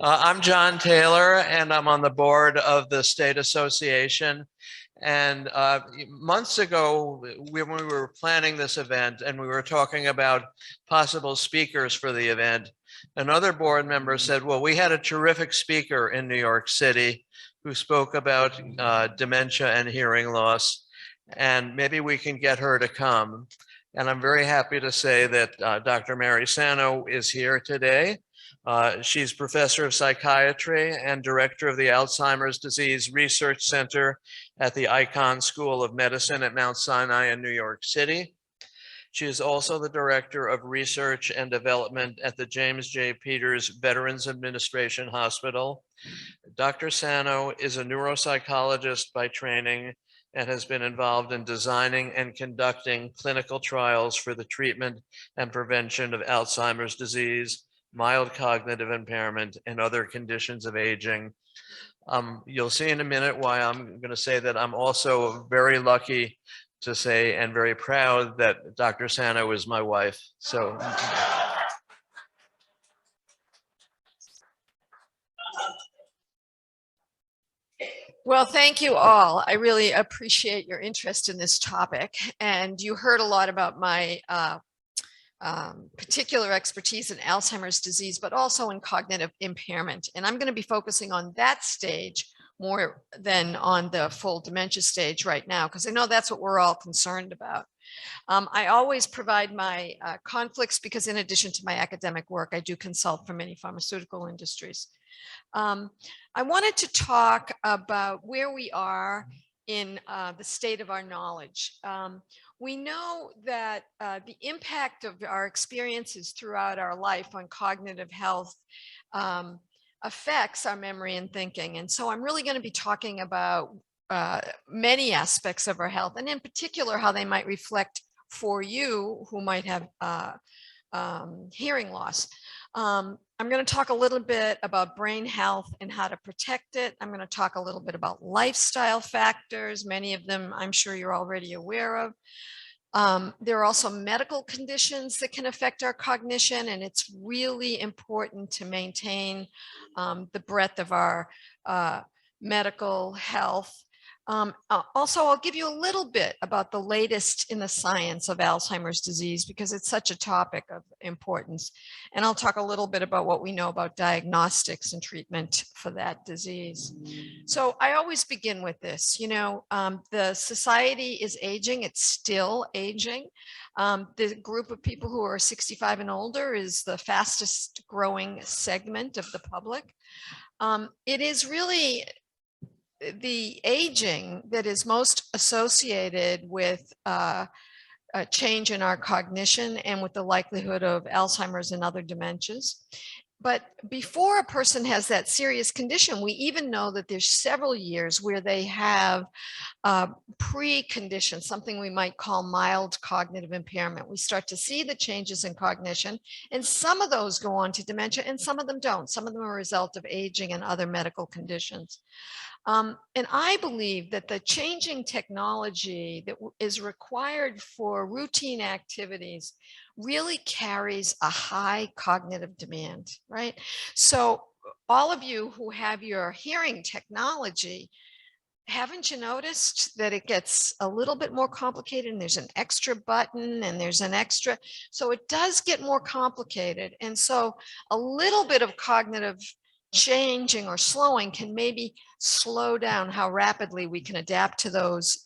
I'm John Taylor, and I'm on the board of the State Association. And months ago, when we were planning this event and we were talking about possible speakers for the event, another board member said, well, we had a terrific speaker in New York City who spoke about dementia and hearing loss, and maybe we can get her to come. And I'm very happy to say that Dr. Mary Sano is here today. She's professor of psychiatry and director of the Alzheimer's Disease Research Center at the Icahn School of Medicine at Mount Sinai in New York City. She is also the director of research and development at the James J. Peters Veterans Administration Hospital. Dr. Sano is a neuropsychologist by training and has been involved in designing and conducting clinical trials for the treatment and prevention of Alzheimer's disease, mild cognitive impairment, and other conditions of aging. You'll see in a minute why I'm going to say that I'm also very lucky to say and very proud that Dr. Sano is my wife. So. Well, thank you all. I really appreciate your interest in this topic. And you heard a lot about my particular expertise in Alzheimer's disease, but also in cognitive impairment. And I'm going to be focusing on that stage more than on the full dementia stage right now, because I know that's what we're all concerned about. I always provide my conflicts because in addition to my academic work, I do consult for many pharmaceutical industries. I wanted to talk about where we are in the state of our knowledge. We know that the impact of our experiences throughout our life on cognitive health affects our memory and thinking. And so I'm really going to be talking about many aspects of our health, and in particular, how they might reflect for you who might have hearing loss. I'm going to talk a little bit about brain health and how to protect it. I'm going to talk a little bit about lifestyle factors. Many of them I'm sure you're already aware of. There are also medical conditions that can affect our cognition, and it's really important to maintain the breadth of our medical health. Also, I'll give you a little bit about the latest in the science of Alzheimer's disease because it's such a topic of importance. And I'll talk a little bit about what we know about diagnostics and treatment for that disease. So I always begin with this, the society is aging, it's still aging. The group of people who are 65 and older is the fastest growing segment of the public. It is really the aging that is most associated with a change in our cognition and with the likelihood of Alzheimer's and other dementias. But before a person has that serious condition, we even know that there's several years where they have preconditions, something we might call mild cognitive impairment. We start to see the changes in cognition, and some of those go on to dementia and some of them don't. Some of them are a result of aging and other medical conditions. And I believe that the changing technology that is required for routine activities really carries a high cognitive demand, right? So all of you who have your hearing technology, haven't you noticed that it gets a little bit more complicated and there's an extra button and there's an extra, so it does get more complicated. And so a little bit of cognitive changing or slowing can maybe slow down how rapidly we can adapt to those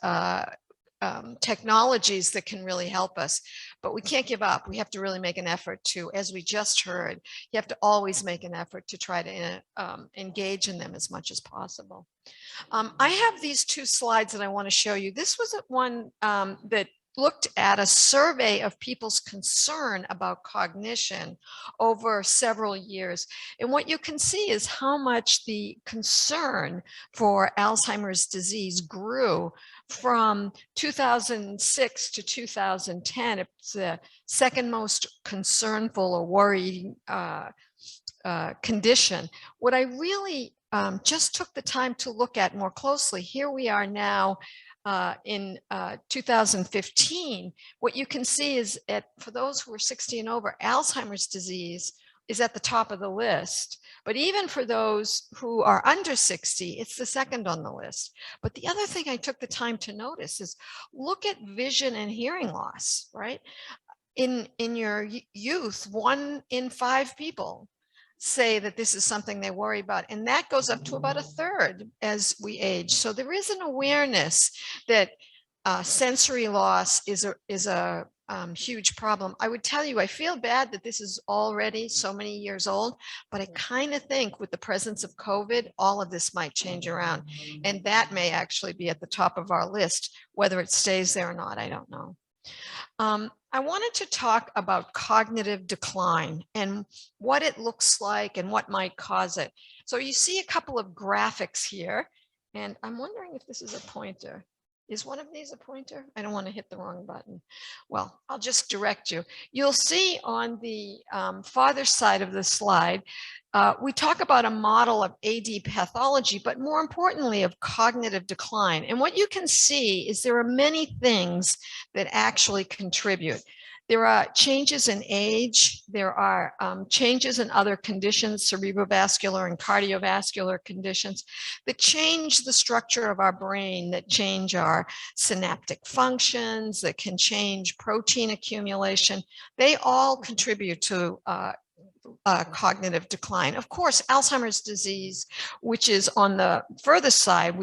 technologies that can really help us. But we can't give up. We have to really make an effort to, as we just heard, you have to always make an effort to try to engage in them as much as possible. I have these two slides that I want to show you. This was one that looked at a survey of people's concern about cognition over several years. And what you can see is how much the concern for Alzheimer's disease grew from 2006 to 2010. It's the second most concernful or worrying condition. What I really just took the time to look at more closely, here we are now in 2015, what you can see is for those who are 60 and over, Alzheimer's disease is at the top of the list. But even for those who are under 60, it's the second on the list. But the other thing I took the time to notice is look at vision and hearing loss, right? In your youth, 1 in 5 people say that this is something they worry about. And that goes up to about a third as we age. So there is an awareness that sensory loss is a huge problem. I would tell you, I feel bad that this is already so many years old, but I kind of think with the presence of COVID, all of this might change around. And that may actually be at the top of our list. Whether it stays there or not, I don't know. I wanted to talk about cognitive decline and what it looks like and what might cause it. So you see a couple of graphics here, and I'm wondering if this is a pointer. Is one of these a pointer? I don't want to hit the wrong button. Well, I'll just direct you. You'll see on the farther side of the slide, we talk about a model of AD pathology, but more importantly of cognitive decline. And what you can see is there are many things that actually contribute. There are changes in age. There are changes in other conditions, cerebrovascular and cardiovascular conditions, that change the structure of our brain, that change our synaptic functions, that can change protein accumulation. They all contribute to cognitive decline. Of course, Alzheimer's disease, which is on the further side,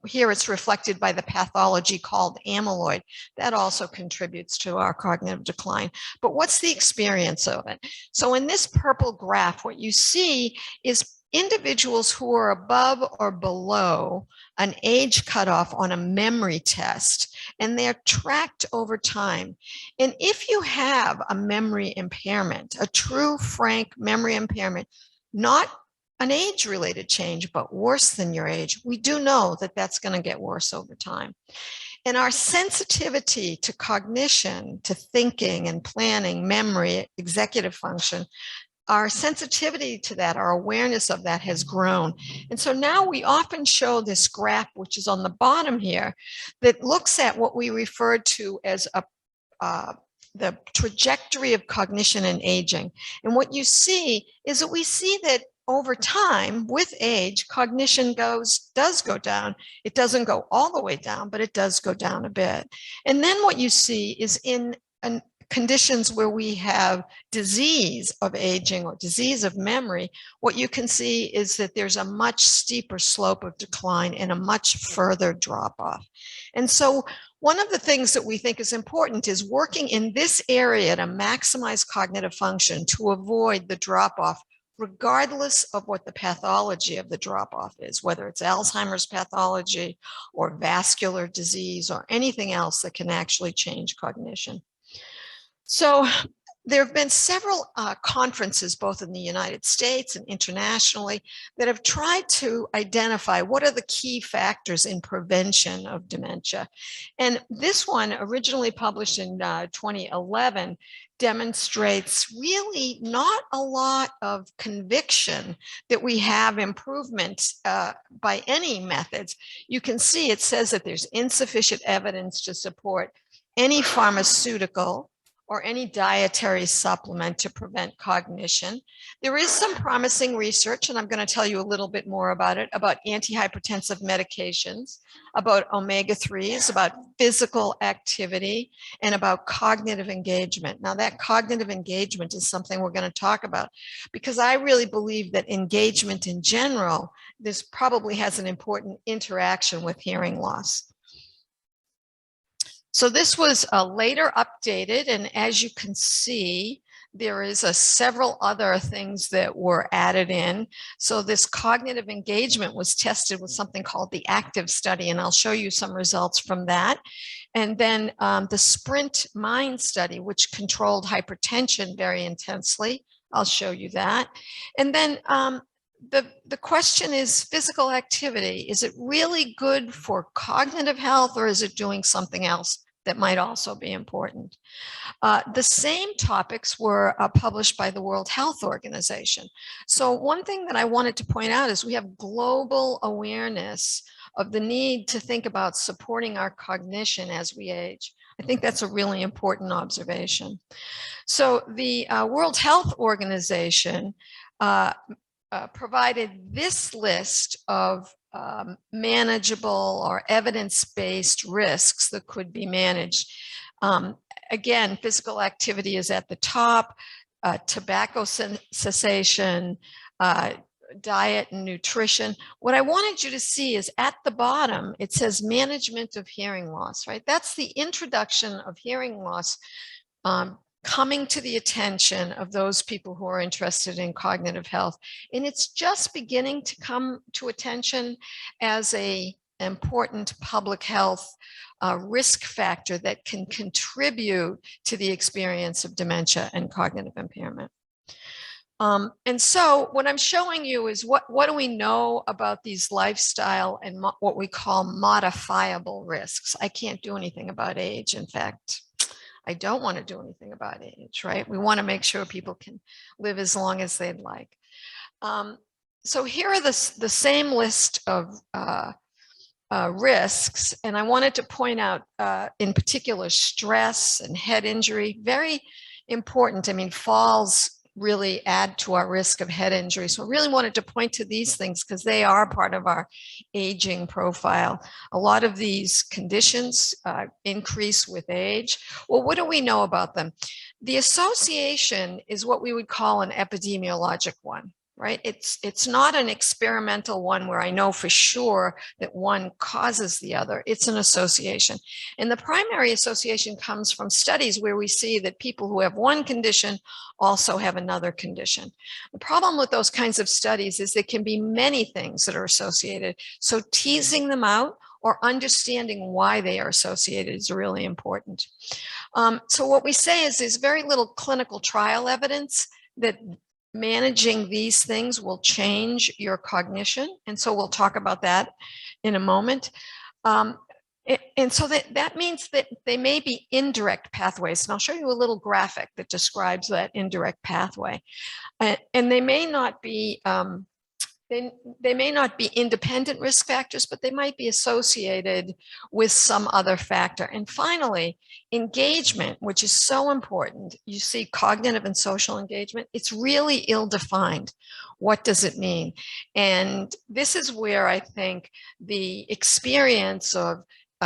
here it's reflected by the pathology called amyloid. That also contributes to our cognitive decline. But what's the experience of it? So in this purple graph, what you see is individuals who are above or below an age cutoff on a memory test, and they're tracked over time. And if you have a memory impairment, a true, frank memory impairment, not an age-related change, but worse than your age, we do know that that's going to get worse over time. And our sensitivity to cognition, to thinking and planning, memory, executive function, our sensitivity to that, our awareness of that has grown. And so now we often show this graph, which is on the bottom here, that looks at what we refer to as the trajectory of cognition and aging. And what you see is that we see that over time, with age, cognition does go down. It doesn't go all the way down, but it does go down a bit. And then what you see is in conditions where we have disease of aging or disease of memory, what you can see is that there's a much steeper slope of decline and a much further drop off. And so one of the things that we think is important is working in this area to maximize cognitive function to avoid the drop off, regardless of what the pathology of the drop-off is, whether it's Alzheimer's pathology or vascular disease or anything else that can actually change cognition. So there have been several conferences, both in the United States and internationally, that have tried to identify what are the key factors in prevention of dementia. And this one, originally published in 2011, demonstrates really not a lot of conviction that we have improvements by any methods. You can see it says that there's insufficient evidence to support any pharmaceutical or any dietary supplement to prevent cognition. There is some promising research, and I'm going to tell you a little bit more about it, about antihypertensive medications, about omega-3s, about physical activity, and about cognitive engagement. Now, that cognitive engagement is something we're going to talk about, because I really believe that engagement in general, this probably has an important interaction with hearing loss. So this was later updated, and as you can see, there is several other things that were added in. So this cognitive engagement was tested with something called the ACTIVE study, and I'll show you some results from that. And then the SPRINT MIND study, which controlled hypertension very intensely. I'll show you that. And then the question is physical activity. Is it really good for cognitive health, or is it doing something else that might also be important? The same topics were published by the World Health Organization. So one thing that I wanted to point out is we have global awareness of the need to think about supporting our cognition as we age. I think that's a really important observation. So the World Health Organization provided this list of manageable or evidence-based risks that could be managed. Again, physical activity is at the top, tobacco cessation, diet and nutrition. What I wanted you to see is at the bottom, it says management of hearing loss, right? That's the introduction of hearing loss coming to the attention of those people who are interested in cognitive health. And it's just beginning to come to attention as an important public health risk factor that can contribute to the experience of dementia and cognitive impairment. And so what I'm showing you is what do we know about these lifestyle and what we call modifiable risks. I can't do anything about age. In fact, I don't want to do anything about age, right? We want to make sure people can live as long as they'd like. So here are the same list of risks, and I wanted to point out in particular stress and head injury, very important. I mean, falls really add to our risk of head injury. So I really wanted to point to these things because they are part of our aging profile. A lot of these conditions increase with age. Well, what do we know about them? The association is what we would call an epidemiologic one, right? It's not an experimental one where I know for sure that one causes the other. It's an association. And the primary association comes from studies where we see that people who have one condition also have another condition. The problem with those kinds of studies is there can be many things that are associated. So teasing them out or understanding why they are associated is really important. So what we say is there's very little clinical trial evidence that managing these things will change your cognition. And so we'll talk about that in a moment. And so that means that they may be indirect pathways. And I'll show you a little graphic that describes that indirect pathway. And they may not be they may not be independent risk factors, but they might be associated with some other factor. And finally, engagement, which is so important. You see cognitive and social engagement. It's really ill-defined. What does it mean? And this is where I think the experience of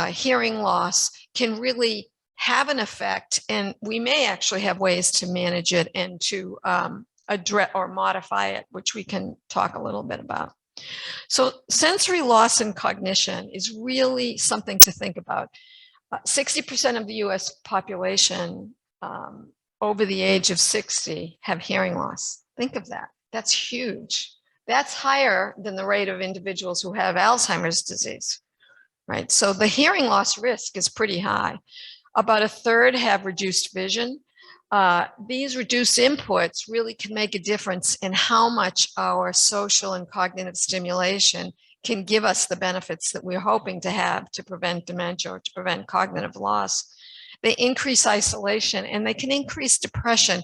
hearing loss can really have an effect. And we may actually have ways to manage it and to address or modify it, which we can talk a little bit about. So sensory loss and cognition is really something to think about. 60% of the US population over the age of 60 have hearing loss. Think of that. That's huge. That's higher than the rate of individuals who have Alzheimer's disease, right? So the hearing loss risk is pretty high. About a third have reduced vision. These reduced inputs really can make a difference in how much our social and cognitive stimulation can give us the benefits that we're hoping to have to prevent dementia or to prevent cognitive loss. They increase isolation and they can increase depression.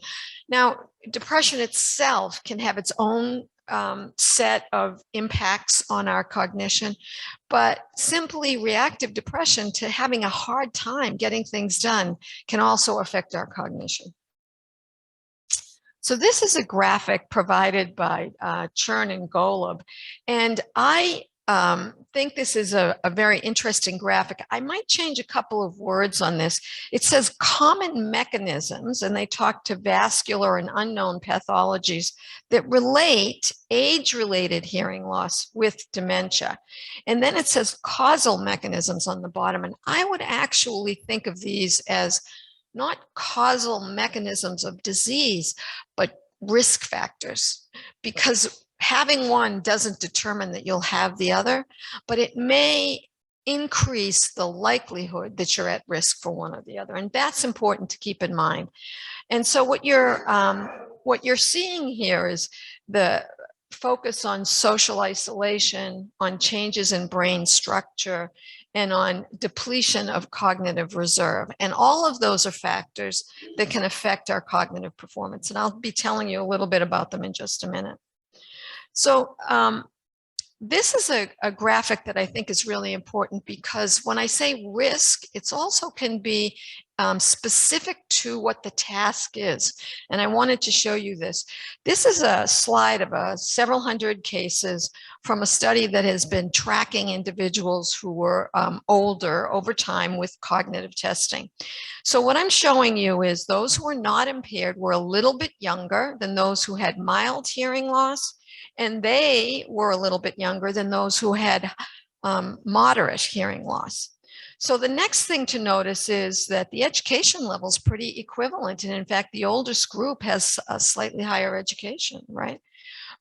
Now, depression itself can have its own set of impacts on our cognition, but simply reactive depression to having a hard time getting things done can also affect our cognition. So this is a graphic provided by Chern and Golub, and I think this is a very interesting graphic. I might change a couple of words on this. It says common mechanisms, and they talk to vascular and unknown pathologies that relate age-related hearing loss with dementia. And then it says causal mechanisms on the bottom, and I would actually think of these as not causal mechanisms of disease, but risk factors, because having one doesn't determine that you'll have the other, but it may increase the likelihood that you're at risk for one or the other. And that's important to keep in mind. And so what you're seeing here is the focus on social isolation, on changes in brain structure, and on depletion of cognitive reserve. And all of those are factors that can affect our cognitive performance. And I'll be telling you a little bit about them in just a minute. So This is a graphic that I think is really important because when I say risk, it's also can be specific to what the task is. And I wanted to show you this. This is a slide of several hundred cases from a study that has been tracking individuals who were older over time with cognitive testing. So what I'm showing you is those who were not impaired were a little bit younger than those who had mild hearing loss, and they were a little bit younger than those who had moderate hearing loss. So the next thing to notice is that the education level is pretty equivalent. And in fact, the oldest group has a slightly higher education, right?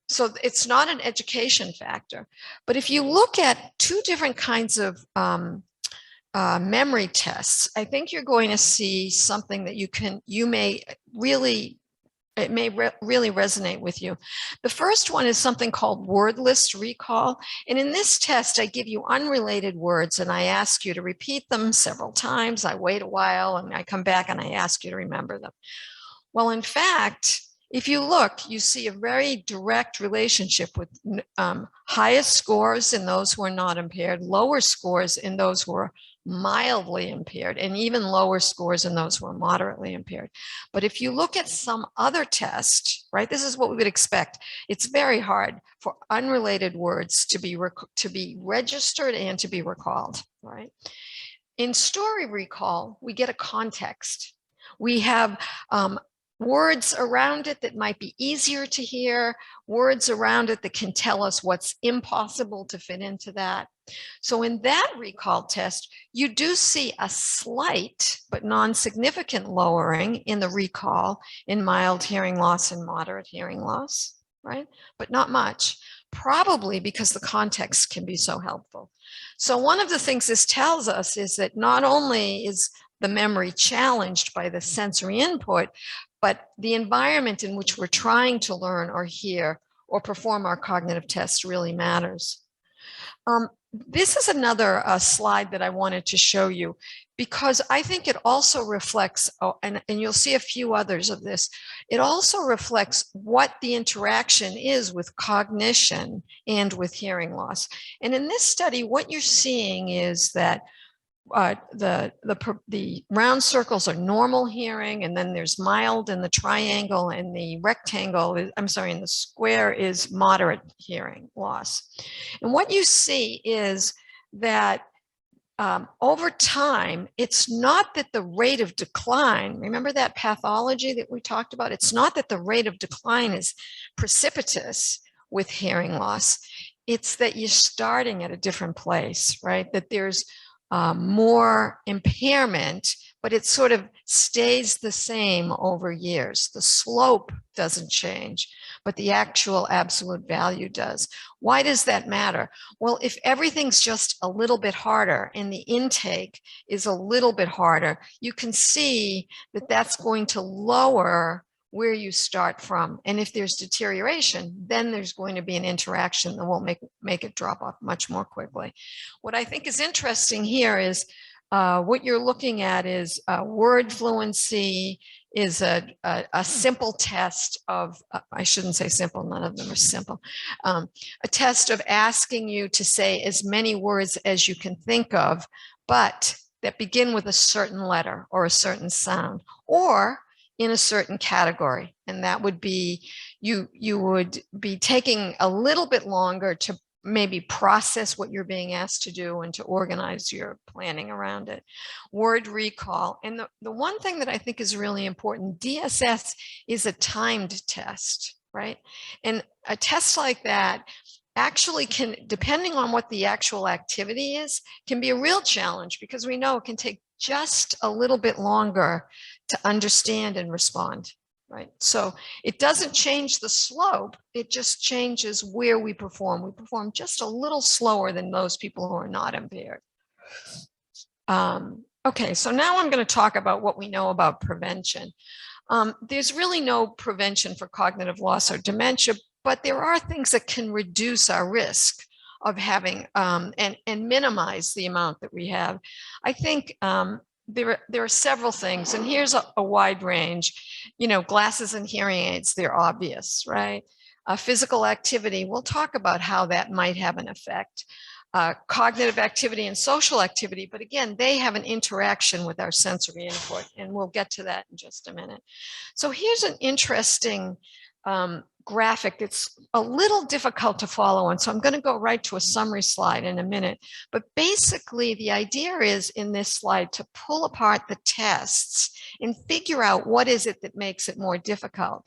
So it's not an education factor. But if you look at two different kinds of memory tests, I think you're going to see something that you may really it may really resonate with you. The first one is something called word list recall. And in this test, I give you unrelated words and I ask you to repeat them several times. I wait a while and I come back and I ask you to remember them. Well, in fact, if you look, you see a very direct relationship with highest scores in those who are not impaired, lower scores in those who are mildly impaired, and even lower scores in those who are moderately impaired. But if you look at some other test, right, this is what we would expect. It's very hard for unrelated words to be registered and to be recalled, right? In story recall, we get a context. We have words around it that might be easier to hear, words around it that can tell us what's impossible to fit into that. So in that recall test, you do see a slight but non-significant lowering in the recall in mild hearing loss and moderate hearing loss, right? But not much, probably because the context can be so helpful. So one of the things this tells us is that not only is the memory challenged by the sensory input, but the environment in which we're trying to learn or hear or perform our cognitive tests really matters. This is another slide that I wanted to show you because I think it also reflects, and you'll see a few others of this, it also reflects what the interaction is with cognition and with hearing loss. And in this study, what you're seeing is that the round circles are normal hearing, and then there's mild in the triangle, and the rectangle is, I'm sorry, in the square is moderate hearing loss. And what you see is that over time, it's not that the rate of decline, remember that pathology that we talked about? It's not that the rate of decline is precipitous with hearing loss. It's that you're starting at a different place, right? That there's more impairment, but it sort of stays the same over years. The slope doesn't change, but the actual absolute value does. Why does that matter? Well, if everything's just a little bit harder and the intake is a little bit harder, you can see that that's going to lower where you start from. And if there's deterioration, then there's going to be an interaction that will make it drop off much more quickly. What I think is interesting here is what you're looking at is word fluency is a simple test of, I shouldn't say simple, none of them are simple, a test of asking you to say as many words as you can think of, but that begin with a certain letter or a certain sound, or in a certain category. And that would be, you would be taking a little bit longer to maybe process what you're being asked to do and to organize your planning around it. Word recall. And the one thing that I think is really important, DSS is a timed test, right? And a test like that actually can, depending on what the actual activity is, can be a real challenge because we know it can take just a little bit longer to understand and respond, right? So it doesn't change the slope, it just changes where we perform. We perform just a little slower than those people who are not impaired. Okay, so now I'm going to talk about what we know about prevention. There's really no prevention for cognitive loss or dementia, but there are things that can reduce our risk of having and minimize the amount that we have. I think there are several things, and here's a wide range. You know, glasses and hearing aids, they're obvious, right? Physical activity, we'll talk about how that might have an effect. Cognitive activity and social activity, but again, they have an interaction with our sensory input, and we'll get to that in just a minute. So here's an interesting graphic that's a little difficult to follow, and so I'm going to go right to a summary slide in a minute. But basically, the idea is in this slide to pull apart the tests and figure out what is it that makes it more difficult.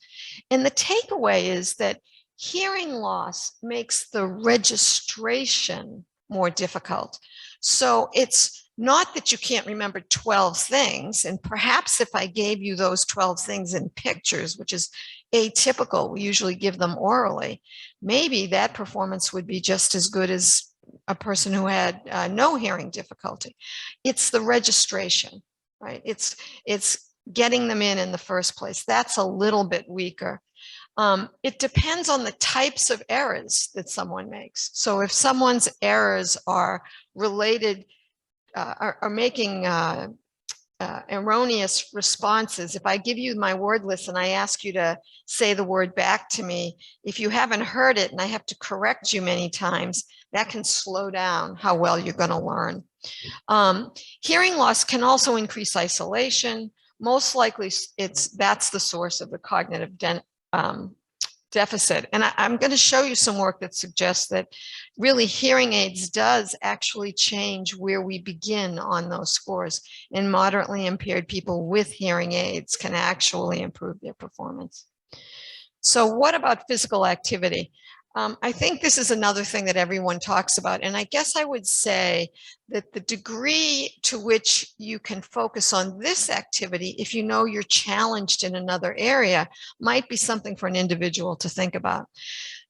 And the takeaway is that hearing loss makes the registration more difficult. So it's not that you can't remember 12 things, and perhaps if I gave you those 12 things in pictures, which is atypical, we usually give them orally, maybe that performance would be just as good as a person who had no hearing difficulty. It's the registration, right? It's getting them in the first place. That's a little bit weaker. It depends on the types of errors that someone makes. So if someone's errors are related, are making erroneous responses, if I give you my word list and I ask you to say the word back to me, if you haven't heard it and I have to correct you many times, that can slow down how well you're going to learn. Hearing loss can also increase isolation. Most likely that's the source of the cognitive deficit. And I'm going to show you some work that suggests that really hearing aids does actually change where we begin on those scores. And moderately impaired people with hearing aids can actually improve their performance. So what about physical activity? I think this is another thing that everyone talks about. And I guess I would say that the degree to which you can focus on this activity, if you know you're challenged in another area, might be something for an individual to think about.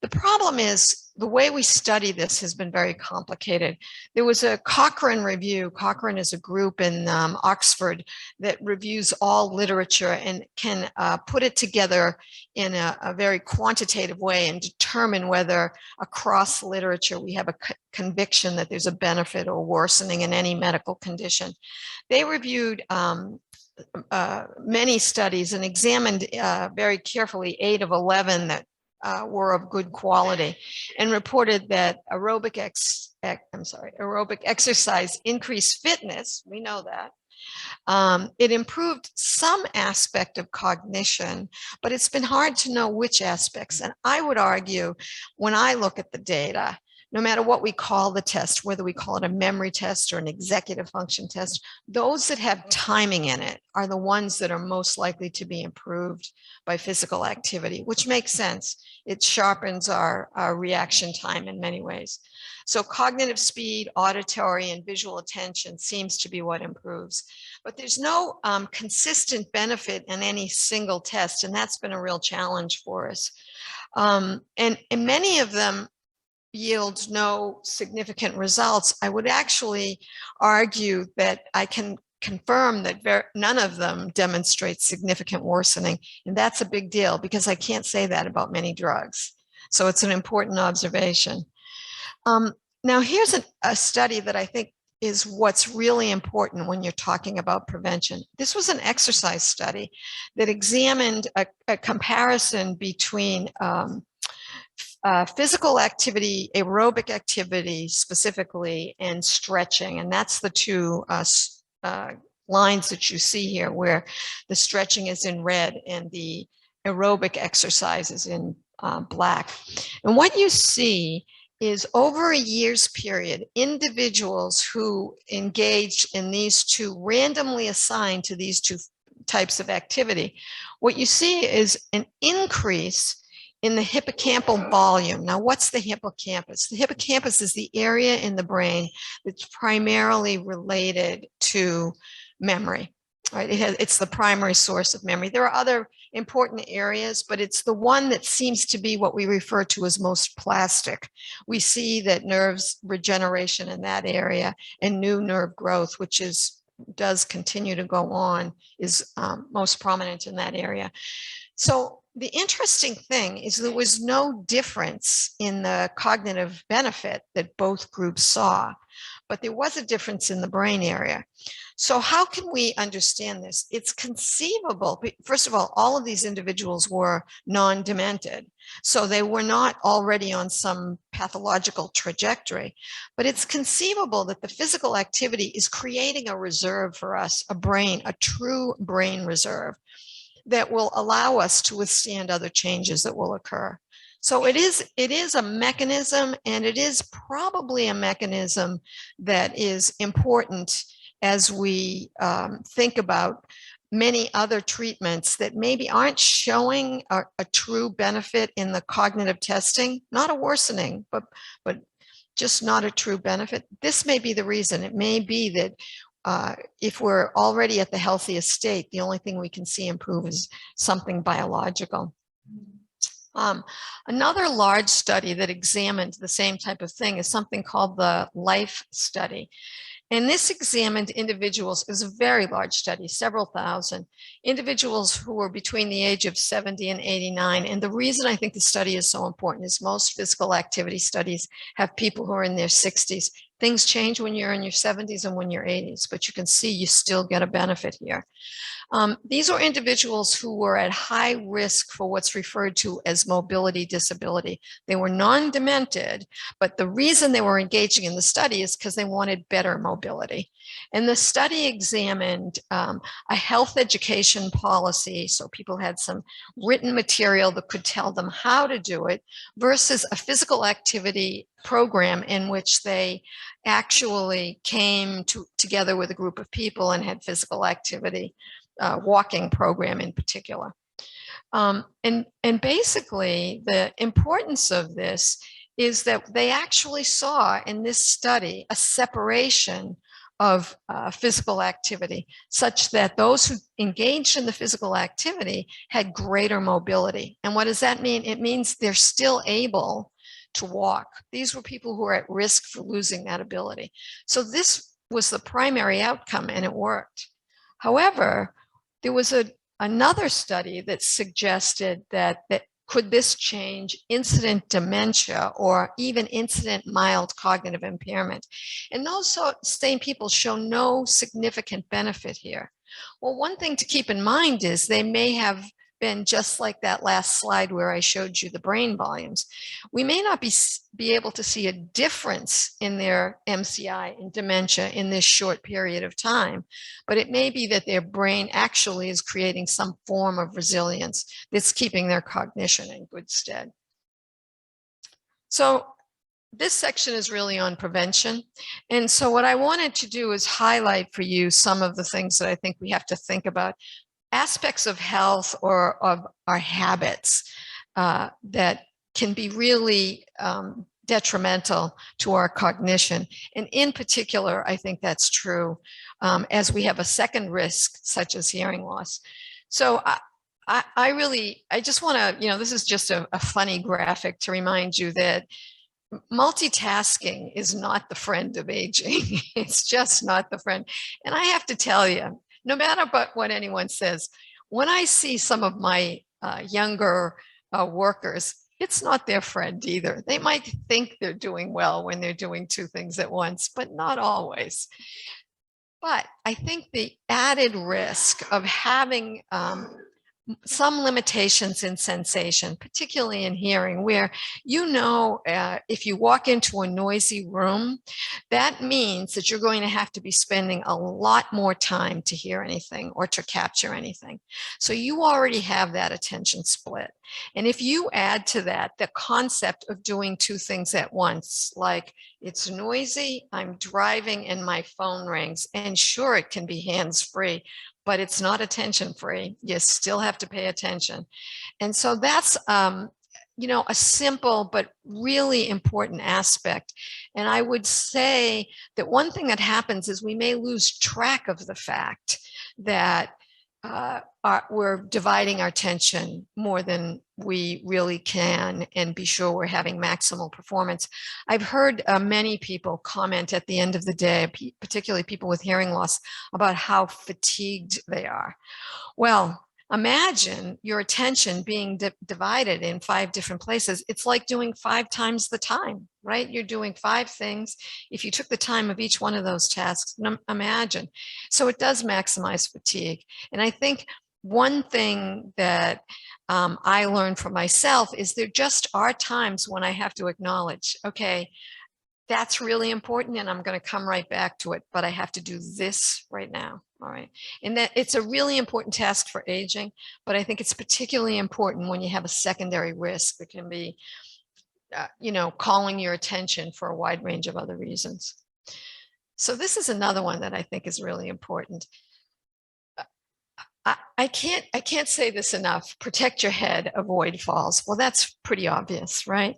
The problem is the way we study this has been very complicated. There was a Cochrane review. Cochrane is a group in Oxford that reviews all literature and can put it together in a very quantitative way and determine whether across literature we have a conviction that there's a benefit or worsening in any medical condition. They reviewed many studies and examined very carefully 8 of 11 that were of good quality, and reported that aerobic exercise increased fitness. We know that. It improved some aspect of cognition, but it's been hard to know which aspects. And I would argue, when I look at the data, no matter what we call the test, whether we call it a memory test or an executive function test, those that have timing in it are the ones that are most likely to be improved by physical activity, which makes sense. It sharpens our reaction time in many ways. So cognitive speed, auditory, and visual attention seems to be what improves. But there's no consistent benefit in any single test, and that's been a real challenge for us. And many of them yield no significant results. I would actually argue that I can confirm that none of them demonstrate significant worsening. And that's a big deal because I can't say that about many drugs. So it's an important observation. Now here's a study that I think is what's really important when you're talking about prevention. This was an exercise study that examined a comparison between physical activity, aerobic activity specifically, and stretching. And that's the two lines that you see here, where the stretching is in red and the aerobic exercise is in black. And what you see is over a year's period, individuals who engaged in these two, randomly assigned to these two types of activity, what you see is an increase in the hippocampal volume. Now, what's the hippocampus? The hippocampus is the area in the brain that's primarily related to memory, right? It's the primary source of memory. There are other important areas, but it's the one that seems to be what we refer to as most plastic. We see that nerves regeneration in that area and new nerve growth, which does continue to go on, is most prominent in that area. So the interesting thing is there was no difference in the cognitive benefit that both groups saw, but there was a difference in the brain area. So how can we understand this? It's conceivable. First of all of these individuals were non-demented, so they were not already on some pathological trajectory, but it's conceivable that the physical activity is creating a reserve for us, a true brain reserve that will allow us to withstand other changes that will occur. So it is a mechanism, and it is probably a mechanism that is important as we think about many other treatments that maybe aren't showing a true benefit in the cognitive testing, not a worsening, but just not a true benefit. This may be the reason. It may be that if we're already at the healthiest state, the only thing we can see improve is something biological. Another large study that examined the same type of thing is something called the LIFE study. And this examined individuals, it was a very large study, several thousand individuals who were between the age of 70 and 89. And the reason I think the study is so important is most physical activity studies have people who are in their 60s. Things change when you're in your 70s and when you're 80s, but you can see you still get a benefit here. These were individuals who were at high risk for what's referred to as mobility disability. They were non-demented, but the reason they were engaging in the study is because they wanted better mobility. And the study examined a health education policy, so people had some written material that could tell them how to do it, versus a physical activity program in which they actually came together with a group of people and had physical activity. Walking program in particular. And basically the importance of this is that they actually saw in this study a separation of physical activity, such that those who engaged in the physical activity had greater mobility. And what does that mean? It means they're still able to walk. These were people who are at risk for losing that ability. So this was the primary outcome, and it worked. However, there was another study that suggested that could this change incident dementia or even incident mild cognitive impairment? And those same people show no significant benefit here. Well, one thing to keep in mind is they may have been just like that last slide where I showed you the brain volumes. We may not be able to see a difference in their MCI and dementia in this short period of time, but it may be that their brain actually is creating some form of resilience that's keeping their cognition in good stead. So this section is really on prevention. And so what I wanted to do is highlight for you some of the things that I think we have to think about, aspects of health or of our habits that can be really detrimental to our cognition. And in particular, I think that's true as we have a second risk, such as hearing loss. So I just want to, this is just a funny graphic to remind you that multitasking is not the friend of aging. It's just not the friend. And I have to tell you, no matter what anyone says, when I see some of my younger workers, it's not their friend either. They might think they're doing well when they're doing two things at once, but not always. But I think the added risk of having some limitations in sensation, particularly in hearing, where if you walk into a noisy room, that means that you're going to have to be spending a lot more time to hear anything or to capture anything. So you already have that attention split. And if you add to that the concept of doing two things at once, like it's noisy, I'm driving and my phone rings, and sure, it can be hands-free, but it's not attention free. You still have to pay attention. And so that's, a simple but really important aspect. And I would say that one thing that happens is we may lose track of the fact that we're dividing our attention more than we really can and be sure we're having maximal performance. I've heard many people comment at the end of the day, particularly people with hearing loss, about how fatigued they are. Well, imagine your attention being divided in 5 different places. It's like doing 5 times the time, right? You're doing 5 things. If you took the time of each one of those tasks, imagine. So it does maximize fatigue. And I think one thing that I learned for myself is there just are times when I have to acknowledge, okay, that's really important and I'm going to come right back to it, but I have to do this right now. All right. And that it's a really important task for aging, but I think it's particularly important when you have a secondary risk that can be, calling your attention for a wide range of other reasons. So this is another one that I think is really important. I can't say this enough. Protect your head, avoid falls. Well, that's pretty obvious, right?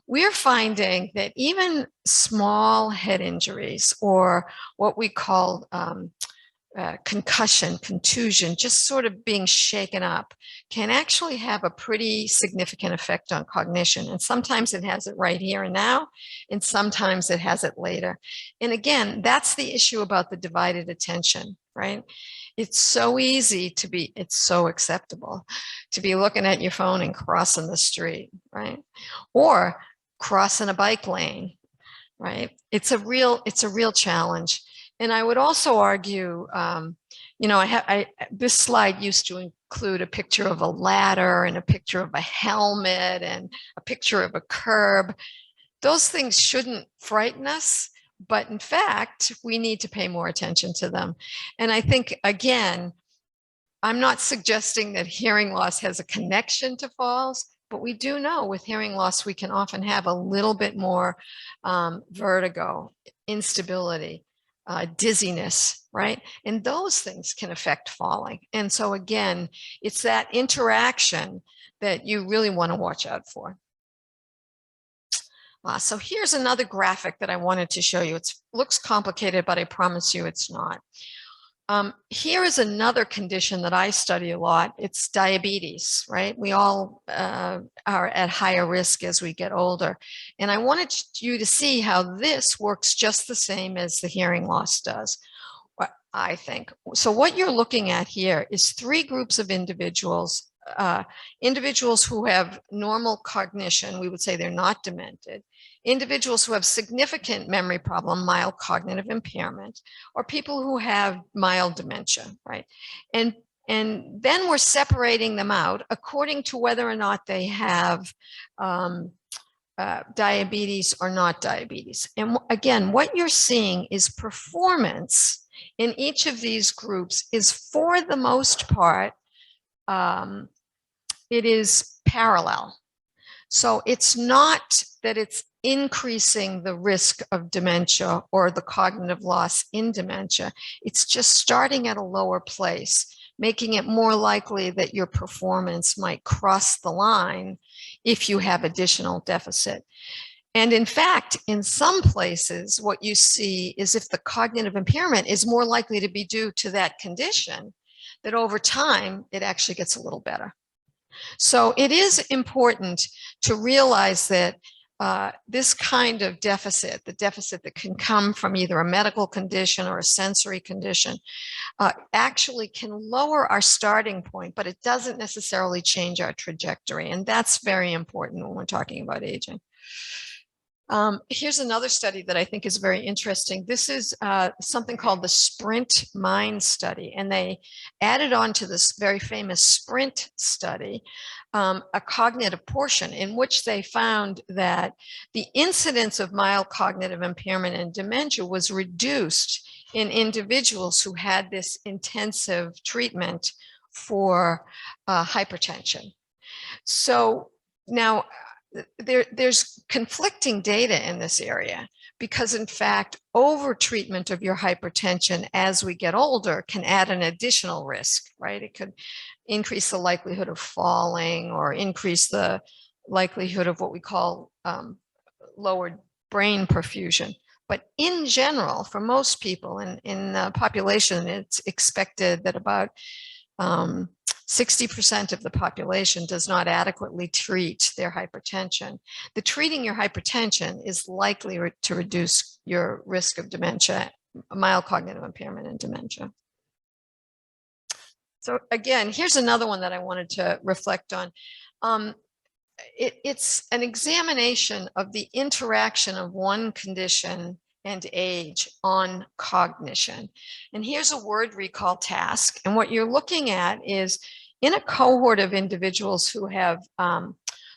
We're finding that even small head injuries, or what we call concussion, contusion, just sort of being shaken up, can actually have a pretty significant effect on cognition. And sometimes it has it right here and now, and sometimes it has it later. And again, that's the issue about the divided attention, right? It's so easy to be, it's so acceptable to be looking at your phone and crossing the street, right? Or crossing a bike lane, right? It's a real challenge. And I would also argue, this slide used to include a picture of a ladder and a picture of a helmet and a picture of a curb. Those things shouldn't frighten us, but in fact, we need to pay more attention to them. And I think, again, I'm not suggesting that hearing loss has a connection to falls, but we do know with hearing loss, we can often have a little bit more vertigo, instability, dizziness, right? And those things can affect falling. And so again, it's that interaction that you really want to watch out for. So here's another graphic that I wanted to show you. It looks complicated, but I promise you it's not. Here is another condition that I study a lot. It's diabetes, right? We all are at higher risk as we get older. And I wanted you to see how this works just the same as the hearing loss does, I think. So what you're looking at here is 3 groups of individuals. Individuals who have normal cognition, we would say they're not demented. Individuals who have significant memory problem, mild cognitive impairment, or people who have mild dementia, right? And then we're separating them out according to whether or not they have diabetes or not diabetes. And again, what you're seeing is performance in each of these groups is, for the most part, it is parallel. So it's not that it's increasing the risk of dementia or the cognitive loss in dementia. It's just starting at a lower place, making it more likely that your performance might cross the line if you have additional deficit. And in fact, in some places, what you see is if the cognitive impairment is more likely to be due to that condition, that over time, it actually gets a little better. So it is important to realize that this kind of deficit, the deficit that can come from either a medical condition or a sensory condition, actually can lower our starting point, but it doesn't necessarily change our trajectory. And that's very important when we're talking about aging. Here's another study that I think is very interesting. This is something called the Sprint Mind Study, and they added on to this very famous Sprint study a cognitive portion in which they found that the incidence of mild cognitive impairment and dementia was reduced in individuals who had this intensive treatment for hypertension. So now, there's conflicting data in this area because, in fact, over-treatment of your hypertension as we get older can add an additional risk, right? It could increase the likelihood of falling or increase the likelihood of what we call lowered brain perfusion. But in general, for most people in the population, it's expected that about 60% of the population does not adequately treat their hypertension. The treating your hypertension is likely to reduce your risk of dementia, mild cognitive impairment and dementia. So again, here's another one that I wanted to reflect on. It's an examination of the interaction of one condition and age on cognition. And here's a word recall task. And what you're looking at is in a cohort of individuals who have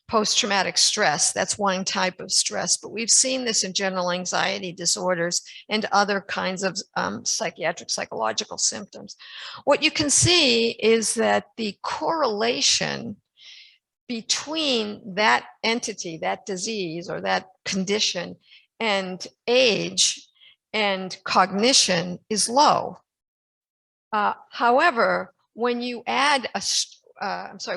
post-traumatic stress, that's one type of stress, but we've seen this in general anxiety disorders and other kinds of psychiatric psychological symptoms. What you can see is that the correlation between that entity, that disease or that condition, and age and cognition is low. However, when you add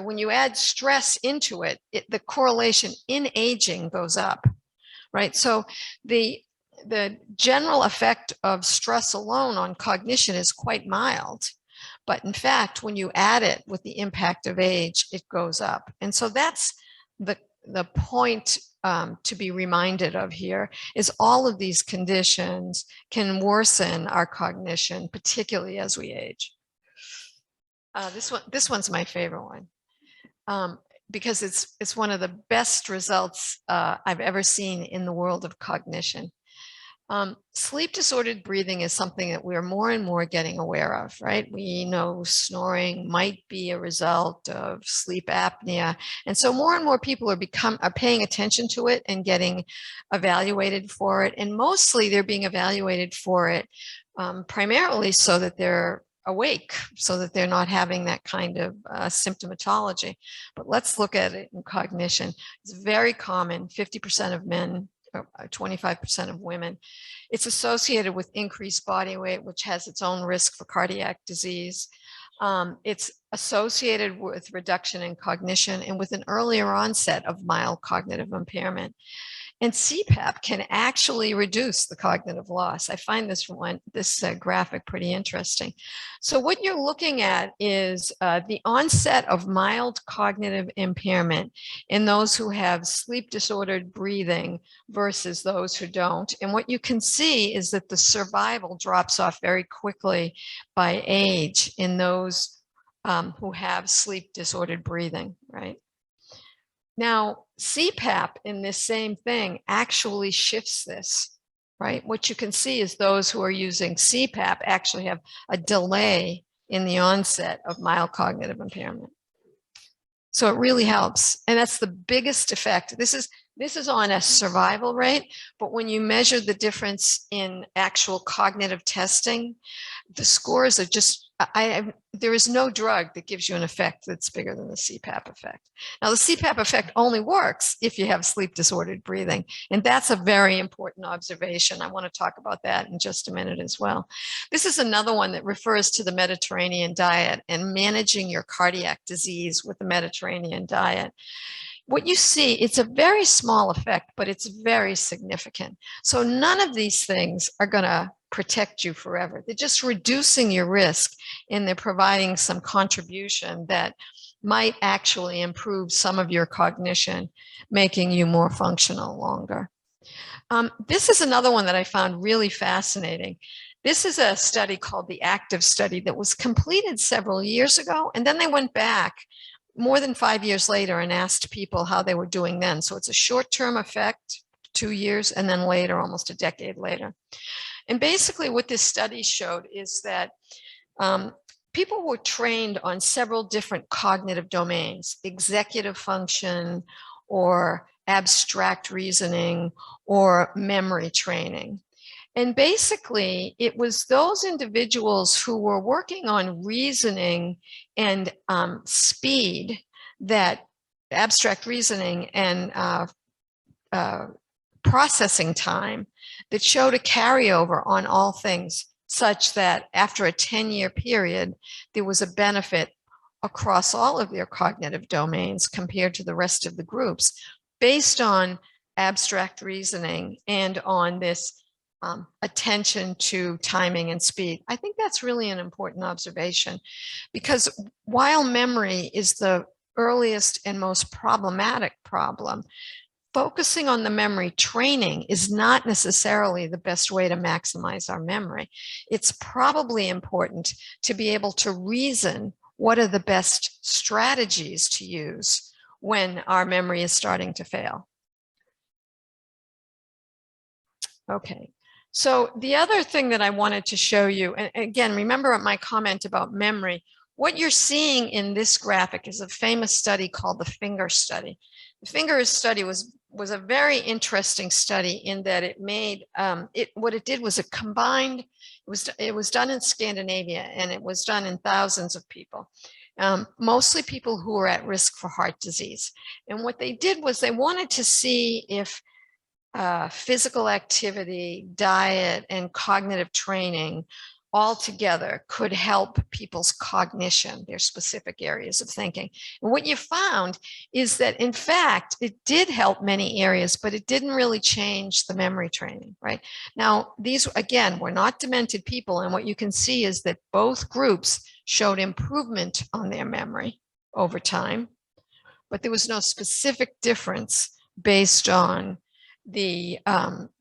when you add stress into it, the correlation in aging goes up, right? So the general effect of stress alone on cognition is quite mild. But in fact, when you add it with the impact of age, it goes up. And so that's the point to be reminded of here is all of these conditions can worsen our cognition, particularly as we age. This one's my favorite one because it's one of the best results I've ever seen in the world of cognition. Sleep disordered breathing is something that we're more and more getting aware of, right? We know snoring might be a result of sleep apnea. And so more and more people are paying attention to it and getting evaluated for it. And mostly they're being evaluated for it primarily so that they're awake, so that they're not having that kind of symptomatology. But let's look at it in cognition. It's very common, 50% of men, 25% of women. It's associated with increased body weight, which has its own risk for cardiac disease. It's associated with reduction in cognition and with an earlier onset of mild cognitive impairment. And CPAP can actually reduce the cognitive loss. I find this graphic pretty interesting. So what you're looking at is the onset of mild cognitive impairment in those who have sleep disordered breathing versus those who don't. And what you can see is that the survival drops off very quickly by age in those who have sleep disordered breathing, right? Now, CPAP in this same thing actually shifts this, right? What you can see is those who are using CPAP actually have a delay in the onset of mild cognitive impairment. So it really helps. And that's the biggest effect. This is on a survival rate, but when you measure the difference in actual cognitive testing, the scores are just, there is no drug that gives you an effect that's bigger than the CPAP effect. Now, the CPAP effect only works if you have sleep disordered breathing. And that's a very important observation. I want to talk about that in just a minute as well. This is another one that refers to the Mediterranean diet and managing your cardiac disease with the Mediterranean diet. What you see, it's a very small effect, but it's very significant. So none of these things are going to protect you forever. They're just reducing your risk, and they're providing some contribution that might actually improve some of your cognition, making you more functional longer. This is another one that I found really fascinating. This is a study called the ACTIVE study that was completed several years ago, and then they went back more than 5 years later and asked people how they were doing then. So it's a short-term effect, 2 years, and then later, almost a decade later. And basically what this study showed is that people were trained on several different cognitive domains, executive function or abstract reasoning or memory training. And basically, it was those individuals who were working on reasoning and speed, that abstract reasoning and processing time, that showed a carryover on all things, such that after a 10-year period, there was a benefit across all of their cognitive domains compared to the rest of the groups, based on abstract reasoning and on this attention to timing and speed. I think that's really an important observation, because while memory is the earliest and most problematic problem, focusing on the memory training is not necessarily the best way to maximize our memory. It's probably important to be able to reason what are the best strategies to use when our memory is starting to fail. Okay, so the other thing that I wanted to show you, and again, remember my comment about memory, what you're seeing in this graphic is a famous study called the finger study. The finger study was a very interesting study in that it made, what it did was it combined, it was done in Scandinavia, and it was done in thousands of people. Mostly people who were at risk for heart disease. And what they did was they wanted to see if physical activity, diet, and cognitive training all together could help people's cognition, their specific areas of thinking. And what you found is that, in fact, it did help many areas, but it didn't really change the memory training, right? Now, these, again, were not demented people, and what you can see is that both groups showed improvement on their memory over time, but there was no specific difference based on the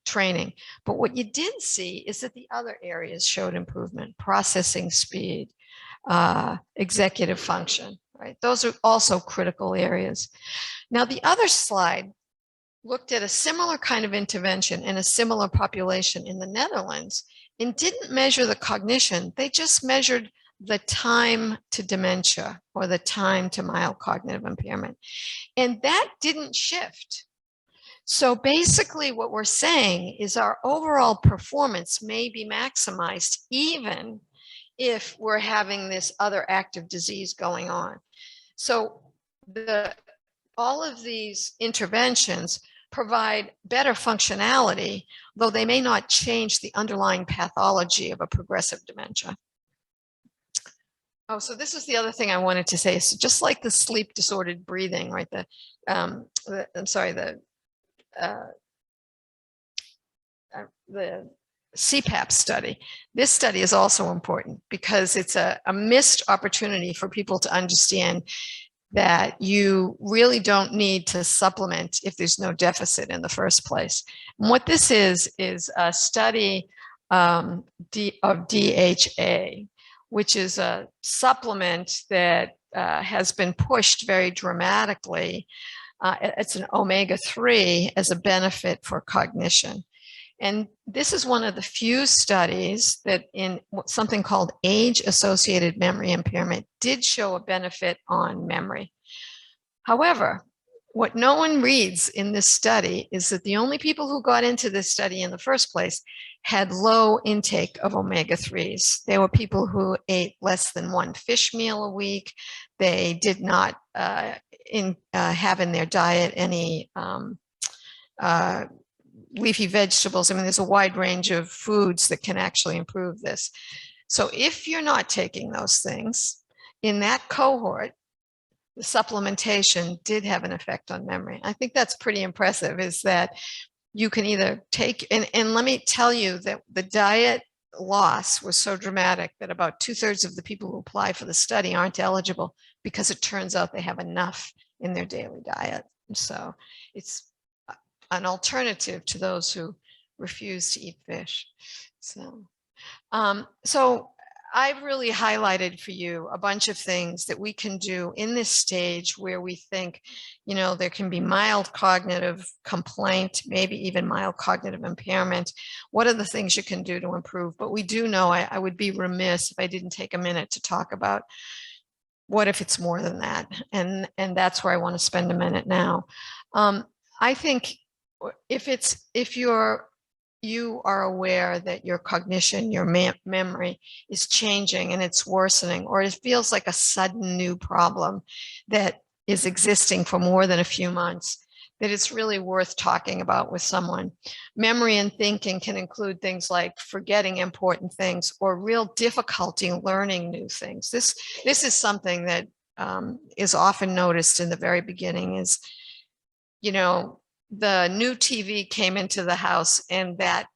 training. But what you did see is that the other areas showed improvement: processing speed, executive function, right? Those are also critical areas. Now, the other slide looked at a similar kind of intervention in a similar population in the Netherlands and didn't measure the cognition. They just measured the time to dementia, or the time to mild cognitive impairment. And that didn't shift. So basically what we're saying is our overall performance may be maximized even if we're having this other active disease going on. So all of these interventions provide better functionality, though they may not change the underlying pathology of a progressive dementia. Oh, so this is the other thing I wanted to say. So just like the sleep disordered breathing, right? I'm sorry, the CPAP study. This study is also important because it's a missed opportunity for people to understand that you really don't need to supplement if there's no deficit in the first place. And what this is a study of DHA, which is a supplement that has been pushed very dramatically. It's an omega-3 as a benefit for cognition. And this is one of the few studies that in something called age-associated memory impairment did show a benefit on memory. However, what no one reads in this study is that the only people who got into this study in the first place had low intake of omega-3s. They were people who ate less than one fish meal a week. They did not have in their diet any leafy vegetables. I mean, there's a wide range of foods that can actually improve this. So if you're not taking those things, in that cohort, the supplementation did have an effect on memory. I think that's pretty impressive, is that you can either take, and let me tell you that the diet loss was so dramatic that about 2/3 of the people who apply for the study aren't eligible because it turns out they have enough in their daily diet. So it's an alternative to those who refuse to eat fish. So I've really highlighted for you a bunch of things that we can do in this stage where we think, you know, there can be mild cognitive complaint, maybe even mild cognitive impairment. What are the things you can do to improve? But we do know, I would be remiss if I didn't take a minute to talk about what if it's more than that? And that's where I want to spend a minute now. I think if you are aware that your cognition, your memory is changing and it's worsening, or it feels like a sudden new problem that is existing for more than a few months, that it's really worth talking about with someone. Memory and thinking can include things like forgetting important things or real difficulty learning new things. This is something that is often noticed in the very beginning is, you know, the new TV came into the house and that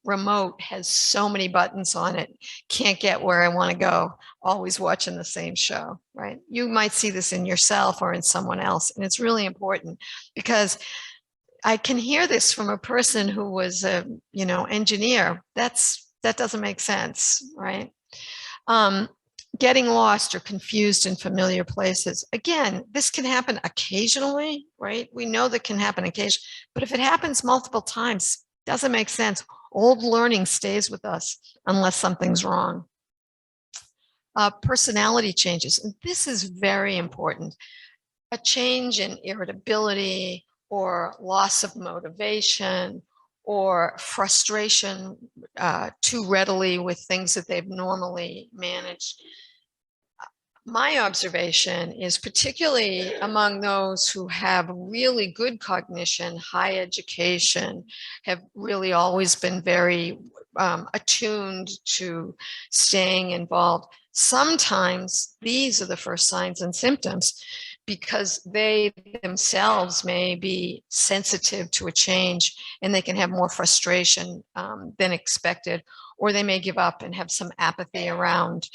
remote has so many buttons on it, can't get where I want to go, always watching the same show, right? You might see this in yourself or in someone else. And it's really important because I can hear this from a person who was a, you know, engineer. That doesn't make sense, right? getting lost or confused in familiar places. Again, this can happen occasionally, right? We know that can happen occasionally, but if it happens multiple times, doesn't make sense. Old learning stays with us unless something's wrong. Personality changes, and this is very important. A change in irritability or loss of motivation or frustration too readily with things that they've normally managed. My observation is particularly among those who have really good cognition, high education, have really always been very attuned to staying involved. Sometimes these are the first signs and symptoms because they themselves may be sensitive to a change and they can have more frustration than expected, or they may give up and have some apathy around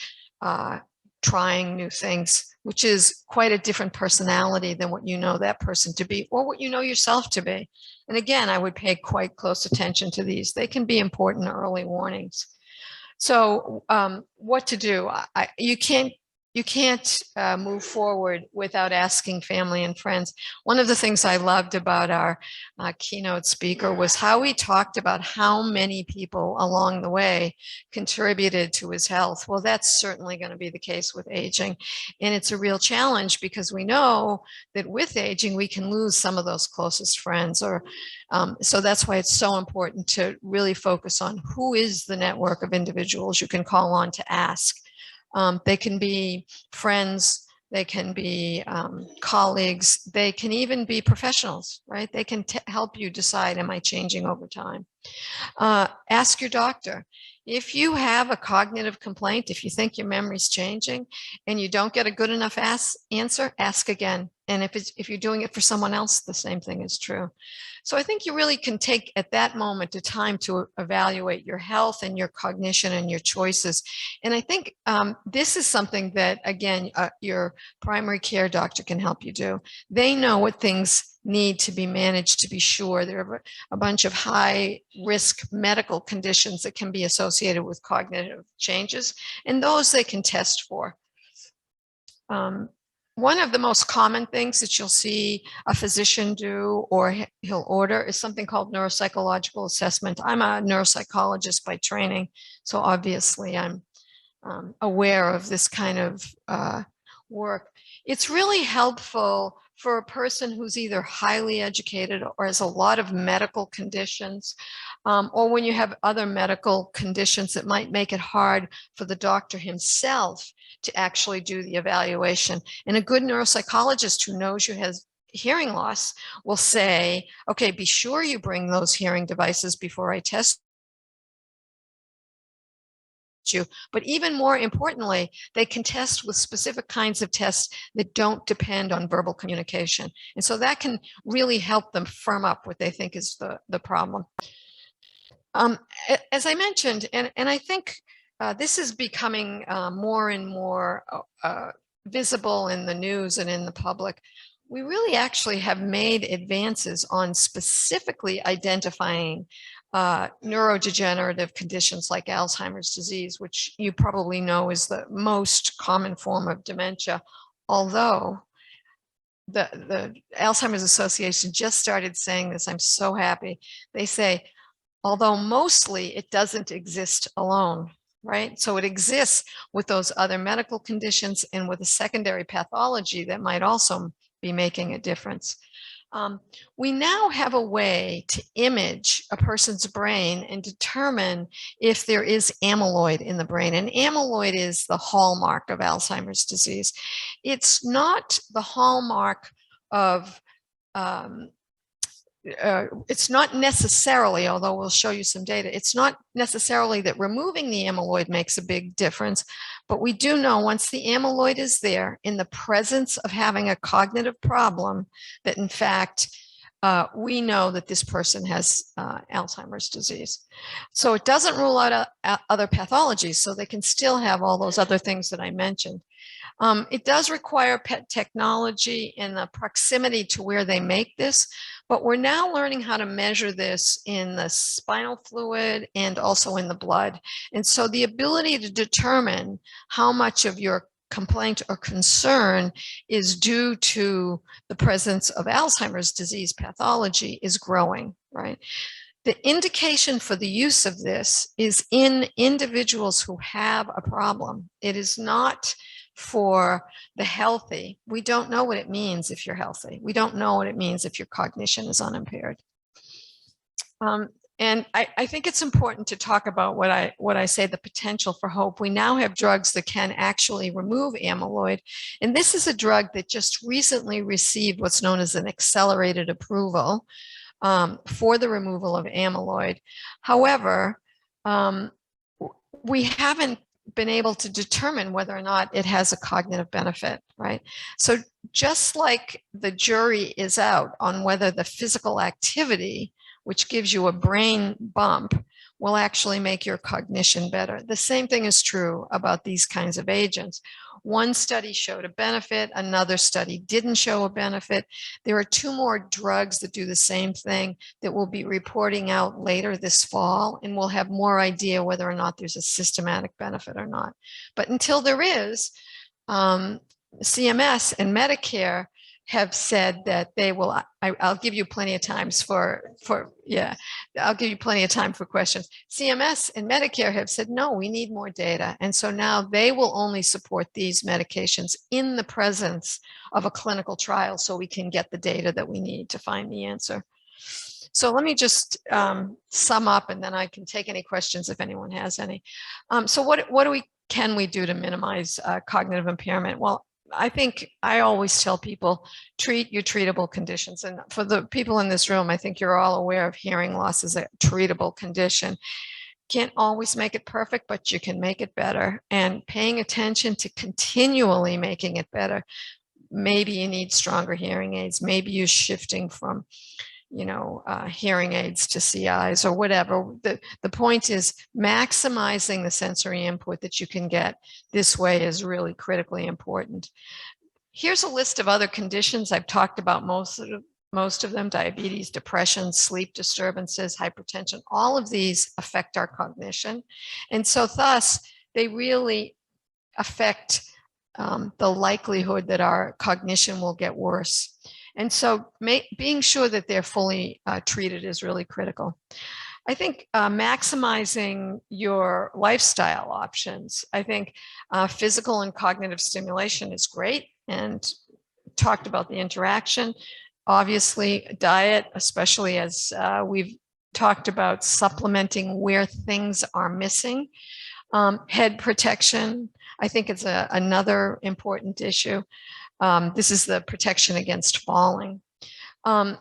trying new things, which is quite a different personality than what you know that person to be or what you know yourself to be. And again, I would pay quite close attention to these. They can be important early warnings. So what to do? You can't move forward without asking family and friends. One of the things I loved about our keynote speaker was how he talked about how many people along the way contributed to his health. Well, that's certainly going to be the case with aging. And it's a real challenge because we know that with aging, we can lose some of those closest friends. So that's why it's so important to really focus on who is the network of individuals you can call on to ask. They can be friends, they can be colleagues, they can even be professionals, right? They can help you decide, am I changing over time? Ask your doctor. If you have a cognitive complaint, if you think your memory's changing and you don't get a good enough answer, ask again. And if you're doing it for someone else, the same thing is true. So I think you really can take at that moment the time to evaluate your health and your cognition and your choices. And I think this is something that, again, your primary care doctor can help you do. They know what things need to be managed to be sure. There are a bunch of high risk medical conditions that can be associated with cognitive changes, and those they can test for. One of the most common things that you'll see a physician do or he'll order is something called neuropsychological assessment. I'm a neuropsychologist by training, so obviously I'm aware of this kind of work. It's really helpful for a person who's either highly educated or has a lot of medical conditions, or when you have other medical conditions that might make it hard for the doctor himself to actually do the evaluation. And a good neuropsychologist who knows you has hearing loss will say, okay, be sure you bring those hearing devices before I test you. But even more importantly, they can test with specific kinds of tests that don't depend on verbal communication. And so that can really help them firm up what they think is the problem. As I mentioned, and I think this is becoming more and more visible in the news and in the public, we really actually have made advances on specifically identifying neurodegenerative conditions like Alzheimer's disease, which you probably know is the most common form of dementia, although the Alzheimer's Association just started saying this. I'm so happy. They say, although mostly it doesn't exist alone, right? So it exists with those other medical conditions and with a secondary pathology that might also be making a difference. We now have a way to image a person's brain and determine if there is amyloid in the brain. And amyloid is the hallmark of Alzheimer's disease. It's not the hallmark of it's not necessarily, although we'll show you some data, it's not necessarily that removing the amyloid makes a big difference, but we do know once the amyloid is there in the presence of having a cognitive problem, that in fact, we know that this person has Alzheimer's disease. So it doesn't rule out other pathologies, so they can still have all those other things that I mentioned. It does require PET technology and the proximity to where they make this, but we're now learning how to measure this in the spinal fluid and also in the blood. And so the ability to determine how much of your complaint or concern is due to the presence of Alzheimer's disease pathology is growing, right? The indication for the use of this is in individuals who have a problem. It is not for the healthy. We don't know what it means if you're healthy. We don't know what it means if your cognition is unimpaired. And I think it's important to talk about what I say, the potential for hope. We now have drugs that can actually remove amyloid. And this is a drug that just recently received what's known as an accelerated approval for the removal of amyloid. However, we haven't been able to determine whether or not it has a cognitive benefit, right? So just like the jury is out on whether the physical activity, which gives you a brain bump, will actually make your cognition better. The same thing is true about these kinds of agents. One study showed a benefit, another study didn't show a benefit. There are 2 more drugs that do the same thing that we'll be reporting out later this fall, and we'll have more idea whether or not there's a systematic benefit or not. But until there is, CMS and Medicare have said that they will, I'll give you plenty of times I'll give you plenty of time for questions. CMS and Medicare have said, no, we need more data. And so now they will only support these medications in the presence of a clinical trial so we can get the data that we need to find the answer. So let me just sum up, and then I can take any questions if anyone has any. So what can we do to minimize cognitive impairment? Well, I think I always tell people, treat your treatable conditions. And for the people in this room, I think you're all aware of hearing loss as a treatable condition. Can't always make it perfect, but you can make it better. And paying attention to continually making it better. Maybe you need stronger hearing aids. Maybe you're shifting from hearing aids to CIs or whatever. The point is maximizing the sensory input that you can get this way is really critically important. Here's a list of other conditions. I've talked about most of them: diabetes, depression, sleep disturbances, hypertension. All of these affect our cognition. And so thus, they really affect the likelihood that our cognition will get worse. And so being sure that they're fully treated is really critical. I think maximizing your lifestyle options. I think physical and cognitive stimulation is great, and talked about the interaction. Obviously, diet, especially as we've talked about supplementing where things are missing. Head protection, I think it's another important issue. This is the protection against falling. And,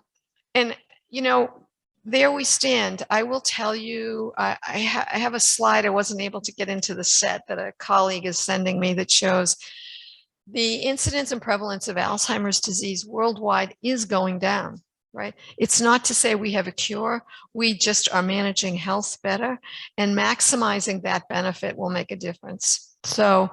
there we stand. I will tell you, I have a slide. I wasn't able to get into the set that a colleague is sending me that shows the incidence and prevalence of Alzheimer's disease worldwide is going down, right? It's not to say we have a cure. We just are managing health better, and maximizing that benefit will make a difference. So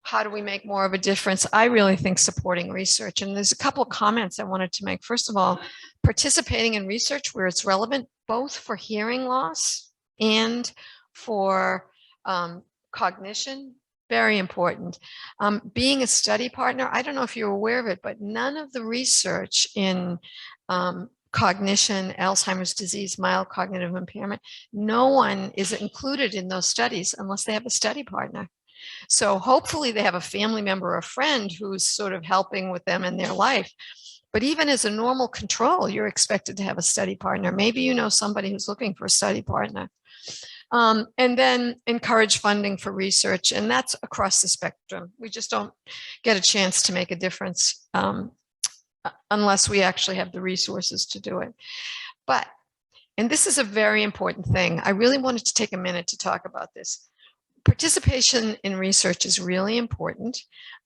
how do we make more of a difference? I really think supporting research. And there's a couple of comments I wanted to make. First of all, participating in research where it's relevant, both for hearing loss and for cognition, very important. Being a study partner, I don't know if you're aware of it, but none of the research in cognition, Alzheimer's disease, mild cognitive impairment, no one is included in those studies unless they have a study partner. So hopefully they have a family member or a friend who's sort of helping with them in their life. But even as a normal control, you're expected to have a study partner. Maybe you know somebody who's looking for a study partner. And then encourage funding for research. And that's across the spectrum. We just don't get a chance to make a difference unless we actually have the resources to do it. And this is a very important thing. I really wanted to take a minute to talk about this. participation in research is really important,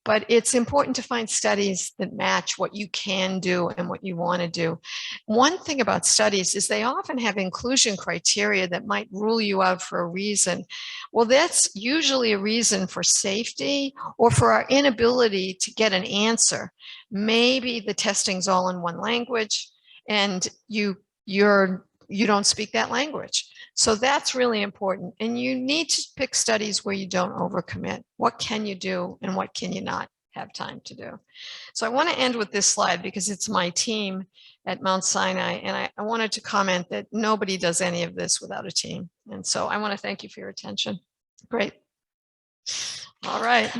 but it's important to find studies that match what you can do and what you want to do. One thing about studies is they often have inclusion criteria that might rule you out for a reason. Well, that's usually a reason for safety or for our inability to get an answer. Maybe the testing's all in one language and you don't speak that language. So that's really important. And you need to pick studies where you don't overcommit. What can you do and what can you not have time to do? So I want to end with this slide because it's my team at Mount Sinai. And I wanted to comment that nobody does any of this without a team. And so I want to thank you for your attention. Great. All right.